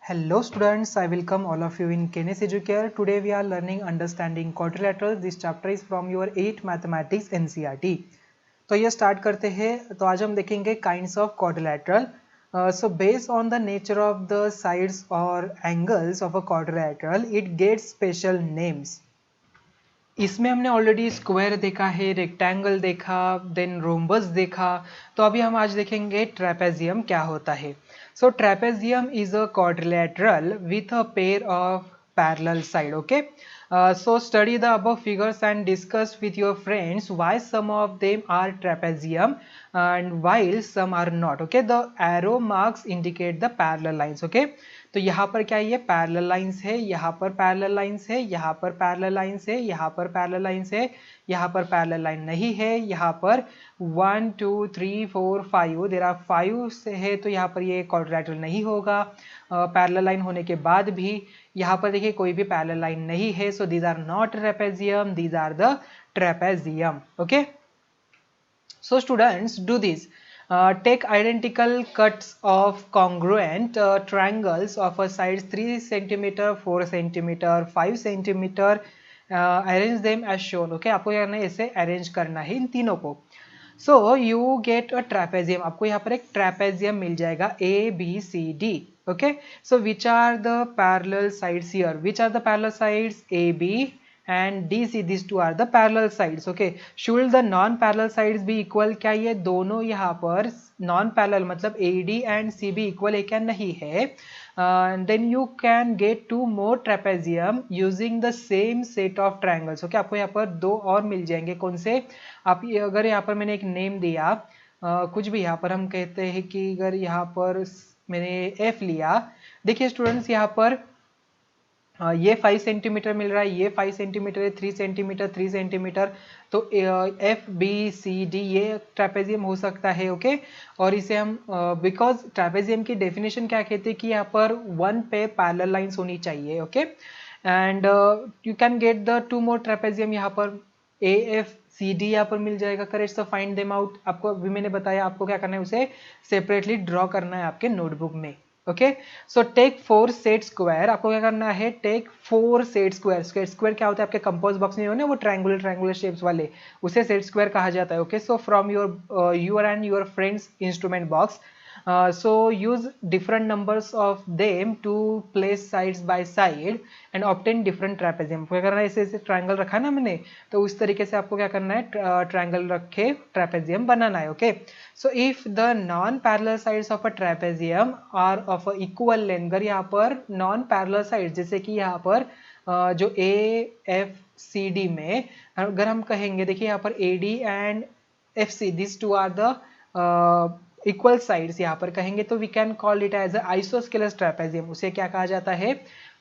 Hello students, I welcome all of you in Kenes Educare. Today we are learning understanding quadrilaterals. This chapter is from your 8 mathematics NCERT. तो ये start करते हैं. तो आज हम देखेंगे kinds of quadrilateral. So based on the nature of the sides or angles of a quadrilateral, it gets special names. इसमें हमने ऑलरेडी स्क्वायर देखा है, रेक्टेंगल देखा, देन रोम्बस देखा. तो अभी हम आज देखेंगे ट्रेपेजियम क्या होता है. So trapezium is a quadrilateral with a pair of parallel side. Okay, so study the above figures and discuss with your friends why some of them are trapezium and while some are not. Okay, the arrow marks indicate the parallel lines. Okay, तो यहाँ पर क्या है, ये parallel lines है, यहाँ पर parallel lines है, यहाँ पर पैरेलल लाइंस है, यहाँ पर पैरेलल लाइंस है, यहाँ पर पैरेलल लाइन नहीं है, यहाँ पर 1 2 3 4 5 देयर आर 5 से है, तो यहाँ पर ये क्वाड्रिलेटरल नहीं होगा. पैरेलल लाइन होने के बाद भी यहाँ पर देखिए कोई भी पैरेलल लाइन नहीं है. So these are not trapezium, these are the trapezium. Okay, so students do this. Take identical cuts of congruent triangles of a sides 3 cm, 4 cm, 5 cm. Arrange them as shown. Okay, आपको क्या करना है, इसे arrange करना है इन तीनों को. So you get a trapezium. आपको यहाँ पर एक ट्रेपेजियम मिल जाएगा A B C D. Okay, so which are the parallel sides here? Which are the parallel sides? A B and DC, these two are the parallel sides. Okay, should the non parallel sides be equal? क्या ये दोनों यहाँ पर non parallel मतलब AD and CB equal है क्या? नहीं है. Then you can get two more trapezium using the same set of triangles. Okay, आपको यहाँ पर दो और मिल जाएंगे. कौन से? आप अगर यहाँ पर मैंने एक नेम दिया, कुछ भी यहाँ पर हम कहते हैं कि अगर यहाँ पर मैंने F लिया, देखिए स्टूडेंट्स यहाँ पर ये 5 सेंटीमीटर मिल रहा है, ये 5 सेंटीमीटर है, 3 सेंटीमीटर, 3 सेंटीमीटर. तो एफ बी सी डी ये ट्रेपेजियम हो सकता है. ओके, और इसे हम बिकॉज ट्रेपेजियम की डेफिनेशन क्या कहते हैं कि यहाँ पर वन पे पैरेलल लाइंस होनी चाहिए. Okay, and you can get the two more trapezium. यहाँ पर ए एफ सी डी यहाँ पर मिल जाएगा. Correct, so find them out. आपको अभी मैंने बताया आपको क्या करना है, उसे सेपरेटली ड्रॉ करना है आपके नोटबुक में. Okay, so take 4 set square. आपको क्या करना है, टेक 4 सेट स्क्वायर. स्क्वायर क्या होता है, आपके कंपोज बॉक्स में ना वो ट्रायंगुलर शेप्स वाले, उसे सेट स्क्वायर कहा जाता है. Okay, so from your and your friends instrument box, so use different numbers of them to place sides by side and obtain different trapezium. क्या करना है, ऐसे ट्रायंगल रखा ना मैंने, तो उस तरीके से आपको क्या करना है, ट्रायंगल रख के ट्रेपेजियम बनाना है. Okay, so if the non parallel sides of a trapezium are of a equal length, अगर यहाँ पर नॉन पैरेलल साइड्स जैसे कि यहाँ पर जो ए एफ सी डी में अगर हम कहेंगे, देखिए यहाँ पर A D and F C, this two are the equal sides यहाँ पर कहेंगे, तो we can call it as isosceles trapezium. उसे क्या कहा जाता है,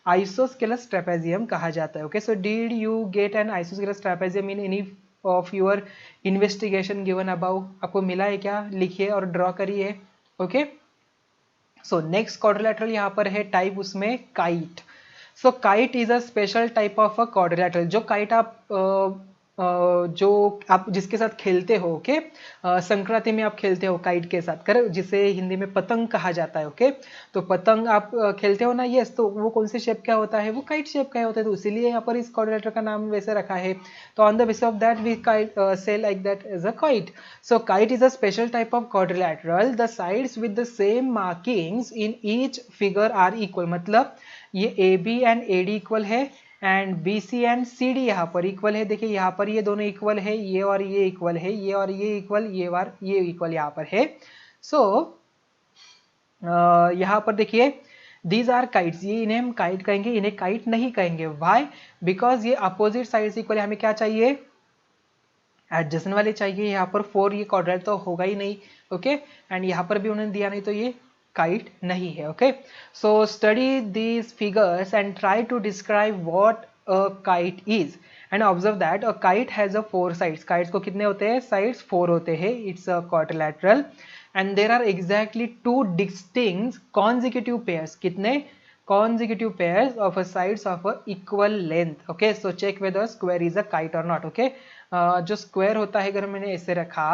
आइसोस्केलस ट्रेपेजियम कहा जाता है. Okay, so did you get an isosceles trapezium in any of your investigation given about? आपको मिला है क्या? लिखिए और ड्रॉ करिए. ओके, सो नेक्स्ट क्वाड्रिलेटरल यहाँ पर है टाइप, उसमें kite. So kite is a special type of a quadrilateral. जो काइट आप जो आप जिसके साथ खेलते हो, ओके, संक्रांति में आप खेलते हो काइट के साथ, कर जिसे हिंदी में पतंग कहा जाता है. ओके, तो पतंग आप खेलते हो ना, यस, तो वो कौन से शेप का होता है, वो काइट शेप का होता है. तो इसीलिए यहाँ पर इस क्वाड्रिलेटरल का नाम वैसे रखा है. तो on the basis of that we kite say like that as a kite. So kite is a special type of quadrilateral. The sides with the same markings in each figure are equal. मतलब ये A B and A D equal है and B C and C D यहाँ पर equal है. देखिए यहाँ पर ये दोनों इक्वल है, ये और ये इक्वल है, ये और ये इक्वल, ये और ये इक्वल यहाँ पर है. सो यहाँ पर देखिए दीज आर काइट्स. ये इन्हें हम काइट कहेंगे, इन्हें काइट नहीं कहेंगे. व्हाई? बिकॉज ये अपोजिट साइड्स इक्वल है. हमें क्या चाहिए, एडजेसेंट वाले चाहिए. यहाँ पर 4 ये क्वाड्रेट तो होगा ही नहीं. ओके, एंड यहाँ पर भी उन्होंने दिया नहीं, तो ये काइट नहीं है. Okay, so study these figures and try to describe what a kite is and observe that a kite has a 4 sides. Kites को कितने होते हैं, साइड्स 4 होते हैं. It's a quadrilateral and there are exactly 2 distinct consecutive pairs. कितने consecutive pairs of a sides of a equal length. Okay, so check whether square is a kite or not. Okay, जो square होता है अगर मैंने ऐसे रखा,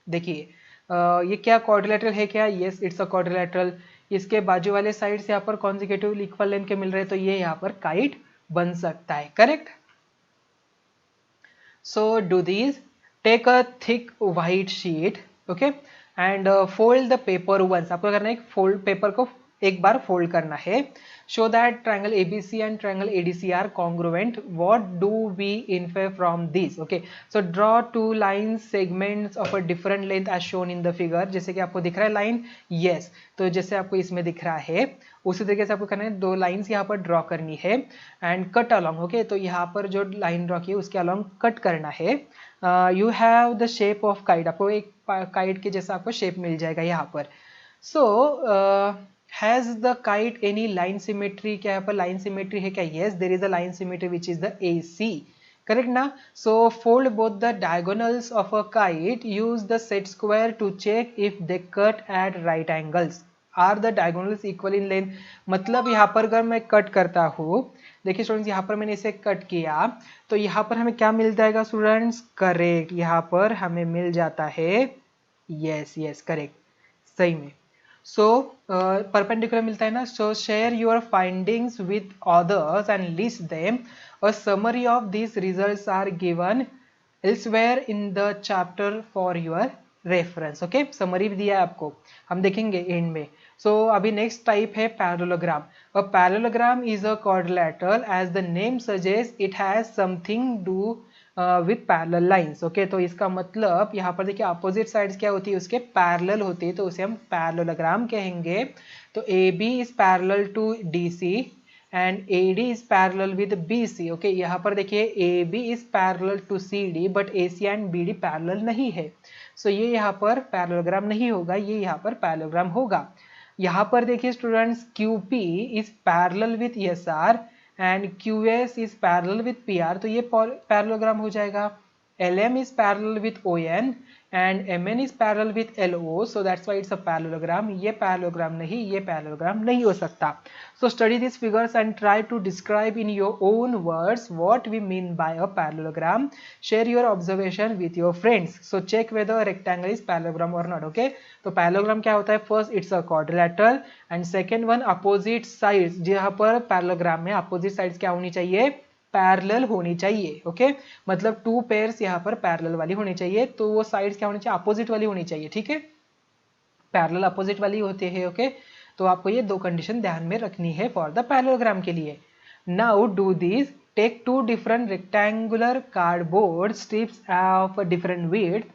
देखिए ये क्या क्वाड्रिलेटरल है क्या? Yes, it's a quadrilateral. इसके बाजू वाले साइड से यहाँ पर कॉन्जिक्यूटिव इक्वल लेंथ के मिल रहे हैं, तो ये यहाँ पर काइट बन सकता है, correct. So do these, take a thick white sheet, okay, and fold the paper once. आपको करना है फोल्ड, पेपर को एक बार फोल्ड करना है. Show that triangle ABC and triangle ADC are congruent. What do we infer from this? Okay, so draw two lines segments of a different length as shown in the figure. जैसे कि आपको दिख रहा है line, yes, तो जैसे आपको इसमें दिख रहा है उसी तरीके से आपको करना है, दो लाइंस यहाँ पर ड्रॉ करनी है एंड कट अलॉन्ग, ओके, तो यहाँ पर जो लाइन ड्रॉ की है उसके अलॉन्ग कट करना है. You have the shape of kite, आपको एक काइट के जैसा आपको शेप मिल जाएगा यहाँ पर. So has the kite any line symmetry, क्या यहाँ पर लाइन सिमेट्री है क्या? Yes, there is a line symmetry which is the AC, correct ना. So fold both the diagonals of a kite, use the set square to check if they cut at right angles. Are the diagonals equal in length, मतलब यहाँ पर अगर मैं cut करता हूँ, देखिए students यहाँ पर मैंने इसे कट किया तो यहाँ पर हमें क्या मिल जाएगा स्टूडेंट्स? करेक्ट, यहाँ पर हमें मिल जाता है, यस यस करेक्ट, सही में. सो परपेंडिकुलर मिलता है ना. So share your findings with others and list them. A summary of this results are given elsewhere in the chapter for your reference. Okay, summary भी दिया है आपको, हम देखेंगे एंड में. सो अभी नेक्स्ट टाइप है parallelogram. A parallelogram is a quadrilateral, as the name suggest it has something do with parallel lines. Okay, तो इसका मतलब यहाँ पर देखिए अपोजिट साइड्स क्या होती है, उसके पैरेलल होती है, तो उसे हम पैरेललोग्राम कहेंगे. तो AB is parallel to DC and AD is parallel with BC. Okay, यहाँ पर देखिए AB is parallel to CD but AC and BD parallel नहीं है. सो ये यहाँ पर पैरेललोग्राम नहीं होगा, ये यहाँ पर पैरेललोग्राम होगा. यहाँ पर देखिए students QP is parallel with SR and QS is parallel with PR, तो ये पैरेललोग्राम हो जाएगा. LM is parallel with ON and MN is parallel with LO, so that's why it's a parallelogram. ये parallelogram नहीं, ये parallelogram नहीं हो सकता. So study these figures and try to describe in your own words what we mean by a parallelogram. Share your observation with your friends. So check whether a rectangle is parallelogram or not. Okay, तो parallelogram क्या होता है? First it's a quadrilateral and second one opposite sides. जहाँ पर parallelogram में opposite sides क्या होनी चाहिए? पैरेलल होनी चाहिए. ओके, मतलब टू पेयर्स यहाँ पर पैरेलल वाली होनी चाहिए, तो वो साइड्स क्या होनी चाहिए? अपोजिट वाली होनी चाहिए. ठीक है, पैरेलल अपोजिट वाली होते हैं. ओके, तो आपको ये दो कंडीशन ध्यान में रखनी है फॉर द पैरेललोग्राम के लिए. Now do this, take two different rectangular cardboard strips of different width.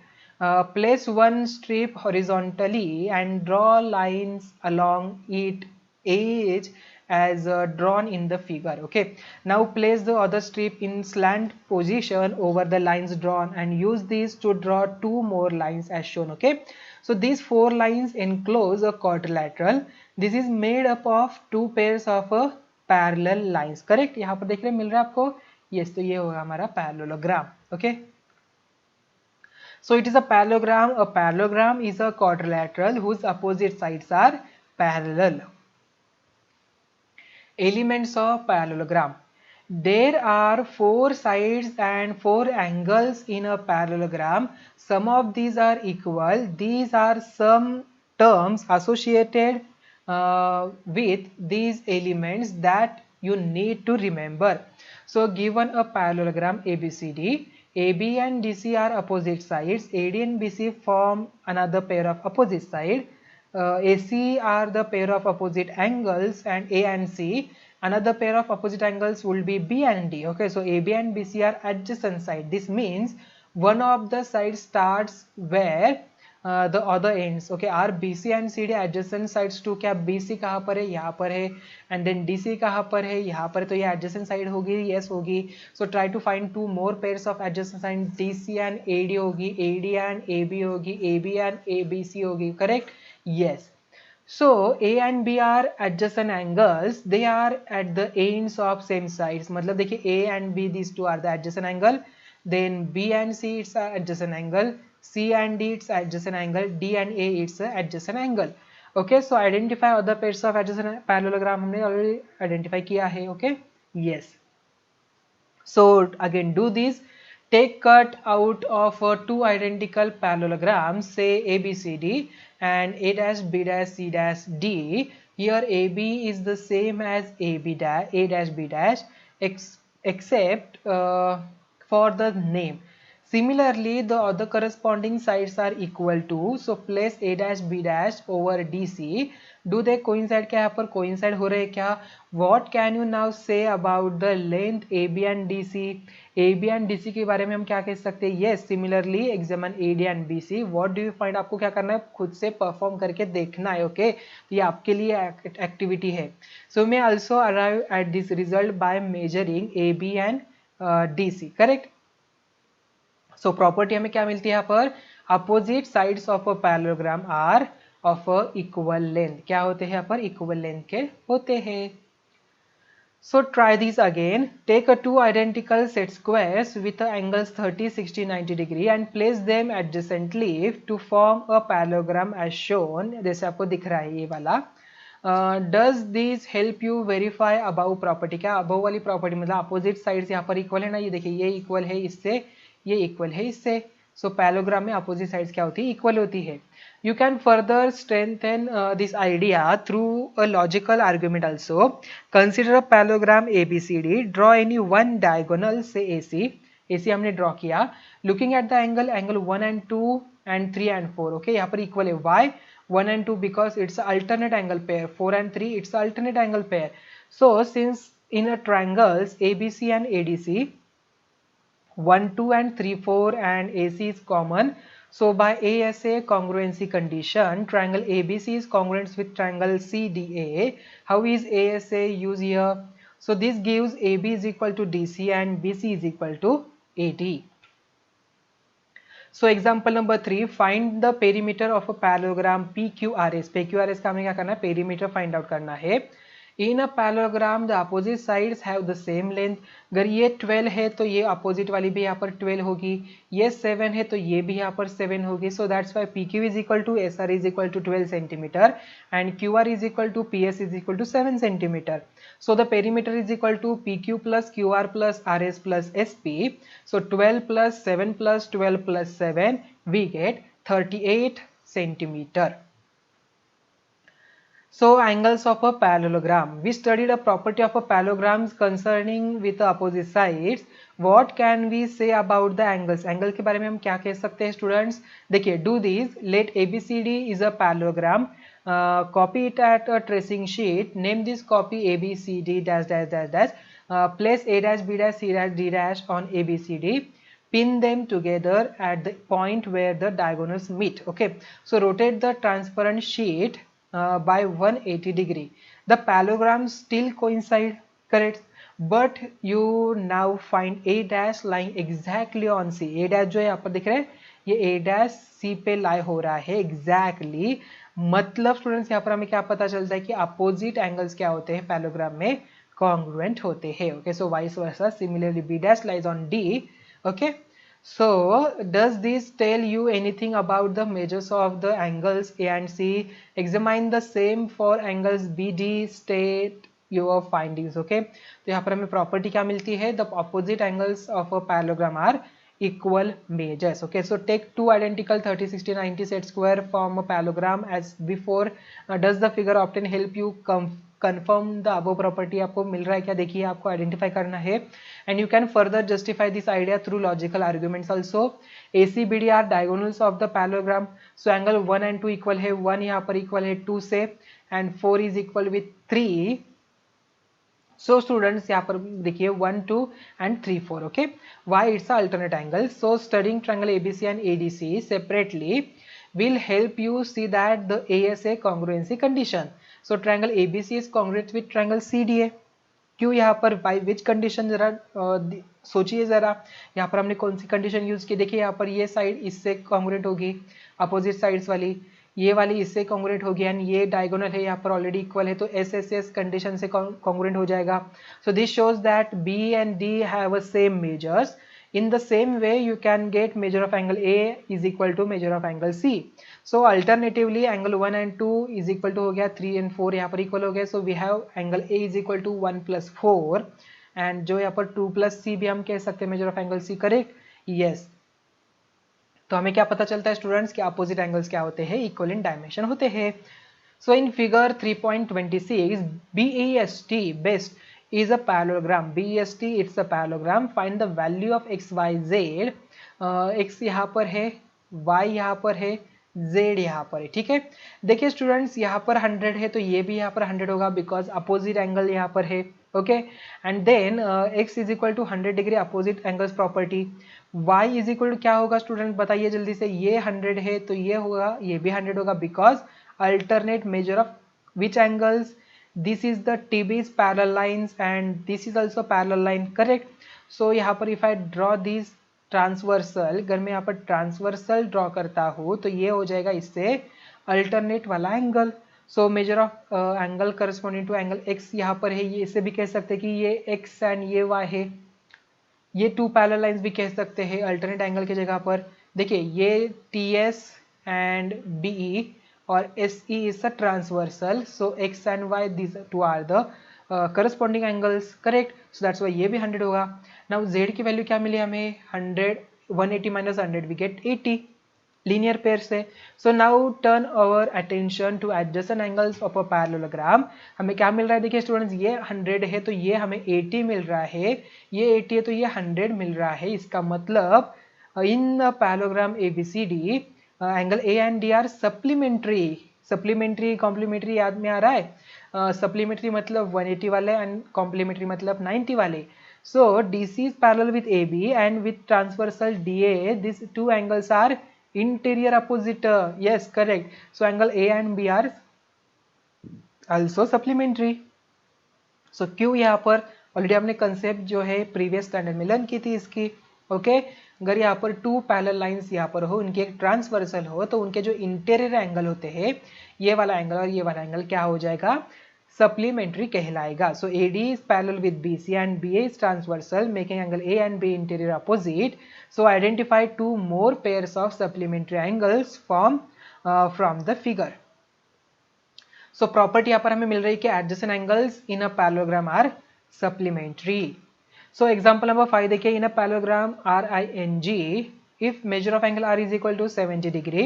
Place one strip horizontally and draw lines along its edge as drawn in the figure. Okay, now place the other strip in slant position over the lines drawn and use these to draw two more lines as shown. Okay, so these four lines enclose a quadrilateral. This is made up of two pairs of parallel lines. Correct, यहाँ पर देख रहे मिल रहा है आपको? yes, तो ये होगा हमारा parallelogram. Okay, so it is a parallelogram. A parallelogram is a quadrilateral whose opposite sides are parallel. Elements of parallelogram. There are four sides and four angles in a parallelogram. Some of these are equal. These are some terms associated with these elements that you need to remember. So given a parallelogram ABCD, AB and DC are opposite sides. AD and BC form another pair of opposite sides. AC are the pair of opposite angles, and A and C, another pair of opposite angles will be B and D. Okay, so AB and BC are adjacent sides. This means one of the sides starts where the other ends. Okay, are BC and CD adjacent sides to? क्या BC कहाँ पर है? यहाँ पर है. and then DC कहाँ पर है? यहाँ पर, तो ये adjacent side होगी, yes होगी. so try to find two more pairs of adjacent side. DC and AD होगी, AD and AB होगी, AB and ABC होगी. correct, yes. So A and B are adjacent angles. They are at the ends of same sides. मतलब देखिए A and B, these two are the adjacent angle. Then B and C, it's a adjacent angle. C and D, it's adjacent angle. D and A, it's a adjacent angle. Okay, so identify other pairs of adjacent parallelogram. हमने already identify किया है. Okay, yes. So again do this. Take cut out of two identical parallelograms, say ABCD and A dash B dash C dash D. here AB is the same as AB dash A dash B dash except for the name. Similarly, the other corresponding sides are equal to, so place A dash B dash over DC. Do they coincide? क्या यहाँ पर coincide हो रहे हैं क्या? What can you now say about the length AB and DC? AB and DC के बारे में हम क्या कह सकते हैं? Yes, similarly examine AD and BC. What do you find? आपको क्या करना है? खुद से परफॉर्म करके देखना है, ओके? ये आपके लिए एक्टिविटी है. So may also arrive at this result by measuring AB and DC. Correct? So property हमें क्या मिलती है यहाँ पर? Opposite sides of a parallelogram are of a equal length. क्या होते हैं यहाँ पर? इक्वल लेंथ के होते हैं. So try this again. Take a two identical set squares with angles 30, 60, 90 degree and place them adjacently to form a parallelogram as shown. जैसे आपको दिख रहा है ये वाला. Does this help you verify above property. क्या अबव वाली property मतलब अपोजिट साइड्स यहाँ पर इक्वल है ना. ये देखिए ये इक्वल है इससे, ये इक्वल है इससे. सो पैरेललोग्राम में अपोजिट साइड्स क्या होती है? इक्वल होती है. You can further strengthen this idea through a logical argument also. Consider a parallelogram ABCD. Draw any one diagonal से AC. AC हमने ड्रॉ किया. Looking at the angle 1 and 2 and 3 and 4. Okay, यहाँ पर equal है. Why 1 and 2? because it's alternate angle pair. 4 and 3, it's alternate angle pair. So since in a triangles ABC and ADC 1, 2 and 3, 4 and AC is common. So by ASA congruency condition, triangle ABC is congruent with triangle CDA. How is ASA used here? So this gives AB is equal to DC and BC is equal to AD. So example number 3, find the perimeter of a parallelogram PQRS. PQRS का हमें क्या करना है? perimeter find out करना है. In a parallelogram the opposite sides have the same length. अगर ये 12 है तो ये opposite वाली भी यहाँ पर 12 होगी. ये 7 है तो ये भी यहाँ पर 7 होगी. So that's why PQ is equal to SR is equal to 12 centimeter and QR is equal to PS is equal to 7 centimeter. So the perimeter is equal to PQ plus QR plus RS plus SP. So 12 plus 7 plus 12 plus 7, we get 38 centimeter. So angles of a parallelogram. We studied a property of a parallelogram concerning with the opposite sides. What can we say about the angles? Angle के बारे में हम क्या कह सकते हैं students? देखिए, do this. Let ABCD is a parallelogram. Copy it at a tracing sheet. Name this copy ABCD dash dash dash dash. Place A dash B dash C dash D dash on ABCD. Pin them together at the point where the diagonals meet. Okay. So rotate the transparent sheet by 180 degree. The parallelograms still coincide, correct? But you now find A dash lying exactly on C. A dash जो है यहाँ पर दिख रहा है, ये A dash C पे lie हो रहा है exactly. मतलब स्टूडेंट्स यहाँ पर हमें क्या पता चलता है कि अपोजिट एंगल्स क्या होते हैं पैरेललोग्राम में? कॉन्ग्रुएंट होते हैं. Okay, so vice versa. Similarly B dash lies on D. Okay. So does this tell you anything about the measures of the angles A and C? Examine the same for angles BD. State your findings. Okay, तो यहाँ पर हमें property क्या मिलती है? The opposite angles of a parallelogram are equal measures. Okay, so take two identical 30, 60, 90 set square from a parallelogram as before. Does the figure often help you confirm the above property? आपको मिल रहा है क्या? देखिए, आपको identify करना है. And you can further justify this idea through logical arguments also. ACBD are diagonals of the parallelogram. So angle 1 and 2 equal है. 1 यहाँ पर equal है 2 से and 4 is equal with 3. So students यहाँ पर देखिए 1, 2 and 3, 4. Okay. Why? It's an alternate angle. So studying triangle ABC and ADC separately will help you see that the ASA congruency condition. So triangle ABC is congruent with triangle CDA. क्यों? यहाँ पर by which condition, जरा सोचिए जरा. यहाँ पर हमने कौन सी कंडीशन यूज की? देखिए यहाँ पर ये साइड इससे कॉन्ग्रुएंट होगी, अपोजिट साइड्स वाली, ये वाली इससे कॉन्ग्रुएंट होगी एंड ये डायगोनल है यहाँ पर ऑलरेडी इक्वल है, तो एस कंडीशन से कॉन्ग्रुएंट हो जाएगा. So this shows that B and D have a same measures. In the same way, you can get measure of angle A is equal to measure of angle C. So alternatively, angle 1 and 2 is equal to हो गया 3 and 4 यहाँ पर equal हो गया. So we have angle A is equal to 1 plus 4 and जो यहाँ पर 2 plus C भी हम कह सकते हैं measure of angle C, correct? Yes. तो हमें क्या पता चलता है स्टूडेंट्स कि अपोजिट एंगल्स क्या होते हैं? इक्वल इन डायमेंशन होते हैं. So in figure 3.26, BEST, best, is a parallelogram. BEST, it's a parallelogram. Find the value of x, y, z. x यहाँ पर है, y यहाँ पर है, z यहाँ पर है, ठीक है। देखिए स्टूडेंट्स, यहाँ पर 100 है तो ये भी यहाँ पर 100 होगा, बिकॉज अपोजिट एंगल यहाँ पर है, okay. And then x is equal to 100 degree opposite angles property. y is equal to क्या होगा स्टूडेंट, बताइए जल्दी से। ये 100 है तो ये होगा, ये भी 100 होगा, because alternate measure of which angles, this is the TB's parallel lines and this is also parallel line, correct। so यहाँ पर if I draw this transversal, अगर मैं यहाँ पर ट्रांसवर्सल ड्रॉ करता हूँ तो ये हो जाएगा इससे अल्टरनेट वाला angle. So measure of angle corresponding to angle x यहाँ पर है, ये इसे भी कह सकते हैं कि ये x एंड ये y है। ये टू पैरेलल लाइंस भी कह सकते हैं अल्टरनेट एंगल की जगह पर। देखिए ये TS and BE or SE is a transversal, so x and y, these two are the corresponding angles, correct। so that's why ये भी 100 होगा। now z की वैल्यू क्या मिली हमें, 100, 180 minus 100 we get 80 linear pair से। so now turn our attention to adjacent angles of a parallelogram। हमें क्या मिल रहा है, देखिए स्टूडेंट्स, ये 100 है तो ये हमें 80 मिल रहा है, ये 80 है तो ये 100 मिल रहा है। इसका मतलब in parallelogram ABCD angle A and D are supplementary. Supplementary complementary याद में आ रहा है, सप्लीमेंट्री मतलब 180 वाले एंड कॉम्प्लीमेंट्री मतलब 90 वाले। सो DC is parallel with AB and with transversal DA, these two angles are interior opposite, yes correct। so angle A and B are also supplementary। so Q यहाँ पर ऑलरेडी आपने concept जो है previous standard में learn की थी इसकी, okay. अगर यहाँ पर टू पैरेलल लाइंस यहाँ पर हो, उनके एक ट्रांसवर्सल हो, तो उनके जो इंटीरियर एंगल होते हैं, ये वाला एंगल और ये वाला एंगल क्या हो जाएगा, सप्लीमेंट्री कहलाएगा। So AD is parallel with BC and BA is transversal making angle A and B interior opposite. So identify two more pairs of supplementary angles from the figure. So property यहाँ पर हमें मिल रही है कि adjacent angles in a parallelogram are supplementary. So example number 5 देखिए, in a parallelogram RING, if measure of angle R is equal to 70 degree,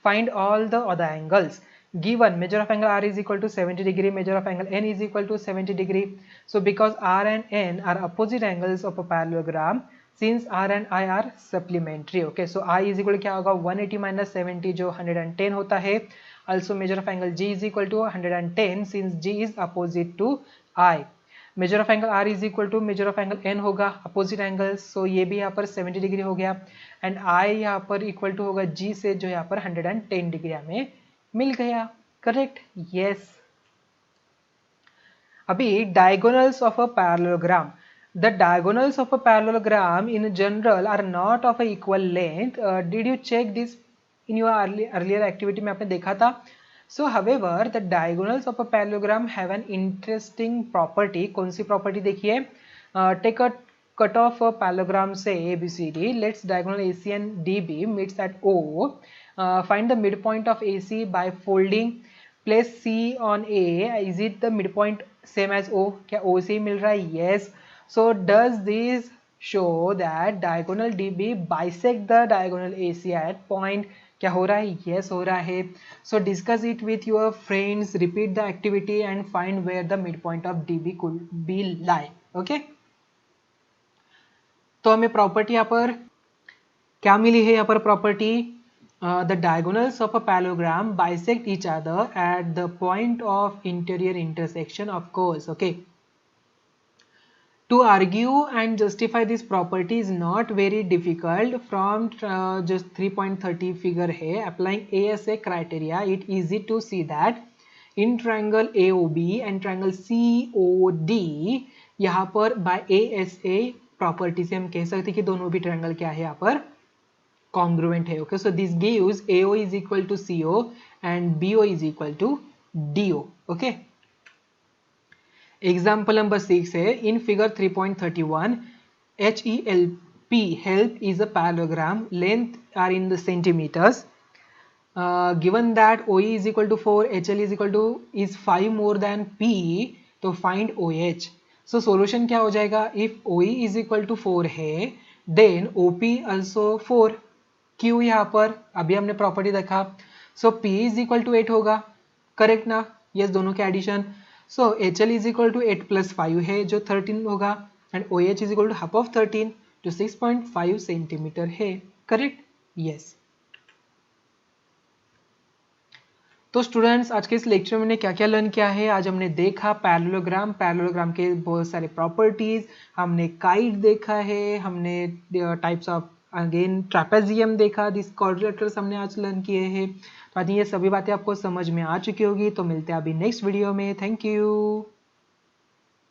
find all the other angles. Given measure of angle R is equal to 70 degree, measure of angle N is equal to 70 degree. So because R and N are opposite angles of a parallelogram, since R and I are supplementary, okay, so I is equal to क्या होगा, 180 minus 70 जो 110 होता है। Also measure of angle G is equal to 110 since G is opposite to I। Measure of angle R is equal to measure of angle N होगा, opposite angles, so ये भी यहाँ पर 70 डिग्री हो गया। एंड I यहाँ पर equal to होगा G से, जो यहाँ पर 110 डिग्री हमें मिल गया, करेक्ट, यस। अभी diagonals of a parallelogram, the diagonals of a parallelogram in general are not of a equal length. Did you check this in your earlier activity में आपने देखा था। So however the diagonals of a parallelogram have an interesting property। कौन सी property देखिए, take a cut off a parallelogram say ABCD, let's diagonal AC and DB meets at O, find the midpoint of AC by folding, place C on A, is it the midpoint same as O, क्या O से मिल रहा है, yes। so does this show that diagonal DB bisect the diagonal AC at point, क्या हो रहा है, yes हो रहा है। so discuss it with your friends, repeat the activity and find where the midpoint of DB could be lie, okay। तो हमें property यहाँ पर क्या मिली है, यहाँ पर property, the diagonals of a parallelogram bisect each other at the point of interior intersection, of course, okay। To argue and justify this property is not very difficult। from just 3.30 figure है, applying ASA criteria, it easy to see that in triangle AOB and triangle COD, यहाँ पर by ASA property से हम कह सकते हैं कि दोनों भी ट्रायंगल क्या है, यहाँ पर congruent है, okay। so this gives AO is equal to CO and BO is equal to DO, okay। Example number 6 है, in figure 3.31 HELP, help is a parallelogram, length are in the centimeters, given that OE is equal to 4, HL is equal to is 5 more than P, तो find OH। so solution क्या हो जाएगा, if OE is equal to 4 है, then OP also 4। Q यहाँ पर अभी हमने property देखा, so P is equal to 8 होगा, करेक्ट ना, यस दोनों के addition. So H L is equal to 8 + 5 है जो 13 होगा, and O H is equal to half of 13 जो 6.5 सेंटीमीटर है, करेक्ट, यस। तो स्टूडेंट्स आज के इस लेक्चर में हमने क्या क्या लर्न किया है, आज हमने देखा पैरेललोग्राम के बहुत सारे प्रॉपर्टीज, हमने काइट देखा है, हमने टाइप्स ऑफ अगेन ट्रेपेजियम देखा, दिस क्वाड्रिलेटरल्स हमने आज लर्न किए हैं। तो आज ये सभी बातें आपको समझ में आ चुकी होगी। तो मिलते हैं अभी नेक्स्ट वीडियो में। Thank you.